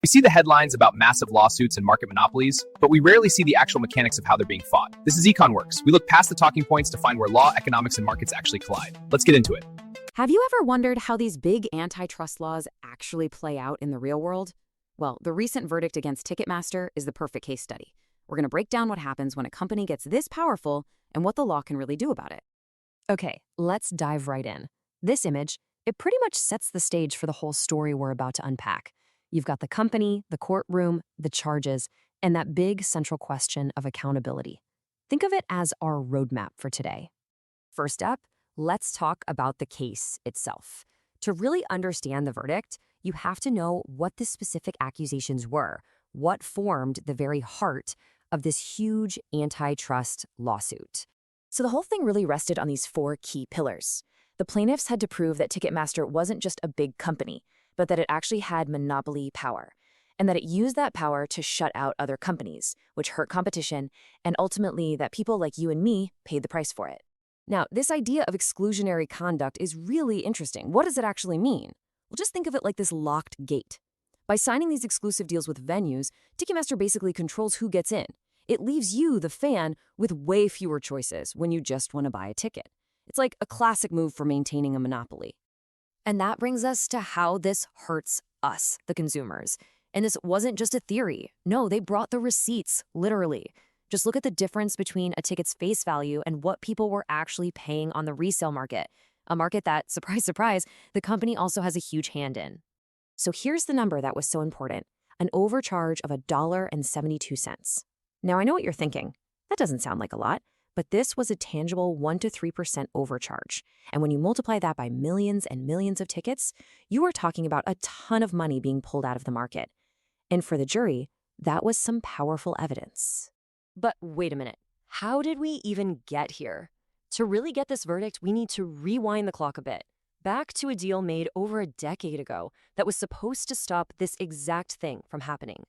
We see the headlines about massive lawsuits and market monopolies, but we rarely see the actual mechanics of how they're being fought. This is EconWorks. We look past the talking points to find where law, economics, and markets actually collide. Let's get into it. Have you ever wondered how these big antitrust laws actually play out in the real world? Well, the recent verdict against Ticketmaster is the perfect case study. We're going to break down what happens when a company gets this powerful and what the law can really do about it. Okay, let's dive right in. This image, it pretty much sets the stage for the whole story we're about to unpack. You've got the company, the courtroom, the charges, and that big central question of accountability. Think of it as our roadmap for today. First up, let's talk about the case itself. To really understand the verdict, you have to know what the specific accusations were, what formed the very heart of this huge antitrust lawsuit. So the whole thing really rested on these four key pillars. The plaintiffs had to prove that Ticketmaster wasn't just a big company, but that it actually had monopoly power, and that it used that power to shut out other companies, which hurt competition, and ultimately that people like you and me paid the price for it. Now, this idea of exclusionary conduct is really interesting. What does it actually mean? Well, just think of it like this locked gate. By signing these exclusive deals with venues, Ticketmaster basically controls who gets in. It leaves you, the fan, with way fewer choices when you just want to buy a ticket. It's like a classic move for maintaining a monopoly. And that brings us to how this hurts us, the consumers. And this wasn't just a theory. No, they brought the receipts, literally. Just look at the difference between a ticket's face value and what people were actually paying on the resale market, a market that, surprise, surprise, the company also has a huge hand in. So here's the number that was so important, an overcharge of $1.72. Now, I know what you're thinking. That doesn't sound like a lot. But this was a tangible 1 to 3% overcharge. And when you multiply that by millions and millions of tickets, you are talking about a ton of money being pulled out of the market. And for the jury, that was some powerful evidence. But wait a minute. How did we even get here? To really get this verdict, we need to rewind the clock a bit. Back to a deal made over a decade ago that was supposed to stop this exact thing from happening.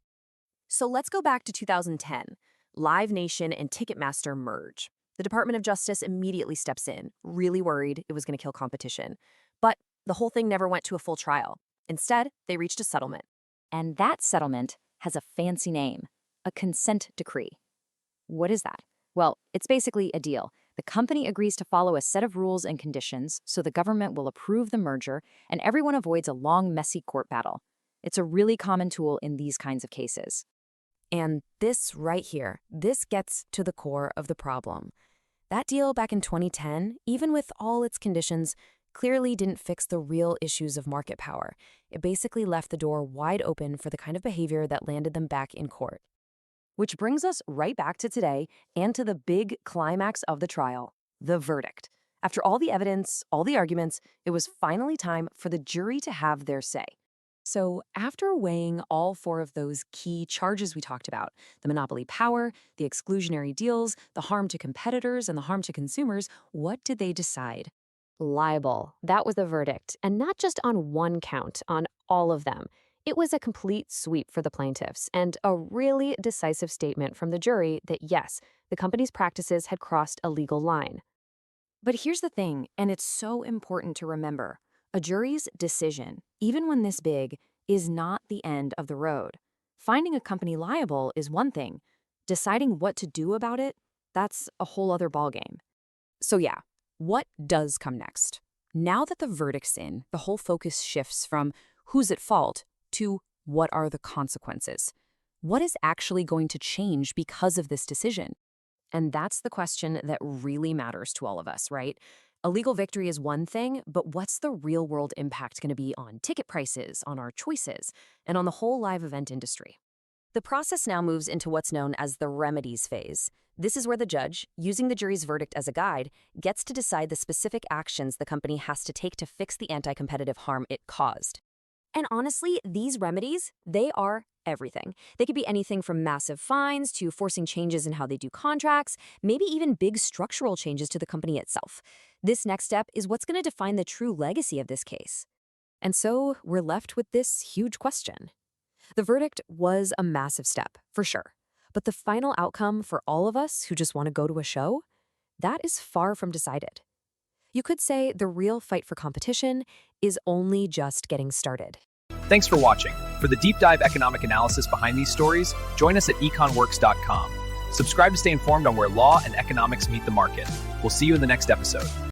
So let's go back to 2010. Live Nation and Ticketmaster merge. The Department of Justice immediately steps in, really worried it was going to kill competition. But the whole thing never went to a full trial. Instead, they reached a settlement. And that settlement has a fancy name, a consent decree. What is that? Well, it's basically a deal. The company agrees to follow a set of rules and conditions so the government will approve the merger and everyone avoids a long, messy court battle. It's a really common tool in these kinds of cases. And this right here, this gets to the core of the problem. That deal back in 2010, even with all its conditions, clearly didn't fix the real issues of market power. It basically left the door wide open for the kind of behavior that landed them back in court. Which brings us right back to today and to the big climax of the trial, the verdict. After all the evidence, all the arguments, it was finally time for the jury to have their say. So after weighing all four of those key charges we talked about, the monopoly power, the exclusionary deals, the harm to competitors, and the harm to consumers, what did they decide? Libel. That was the verdict, and not just on one count, on all of them. It was a complete sweep for the plaintiffs, and a really decisive statement from the jury that yes, the company's practices had crossed a legal line. But here's the thing, and it's so important to remember. A jury's decision, even when this big, is not the end of the road. Finding a company liable is one thing. Deciding what to do about it, that's a whole other ballgame. So yeah, what does come next? Now that the verdict's in, the whole focus shifts from who's at fault to what are the consequences? What is actually going to change because of this decision? And that's the question that really matters to all of us, right? A legal victory is one thing, but what's the real-world impact going to be on ticket prices, on our choices, and on the whole live event industry? The process now moves into what's known as the remedies phase. This is where the judge, using the jury's verdict as a guide, gets to decide the specific actions the company has to take to fix the anti-competitive harm it caused. And honestly, these remedies, they are everything. They could be anything from massive fines to forcing changes in how they do contracts, maybe even big structural changes to the company itself. This next step is what's going to define the true legacy of this case. And so we're left with this huge question. The verdict was a massive step, for sure. But the final outcome for all of us who just want to go to a show, that is far from decided. You could say the real fight for competition is only just getting started. Thanks for watching. For the deep dive economic analysis behind these stories, join us at econworks.com. Subscribe to stay informed on where law and economics meet the market. We'll see you in the next episode.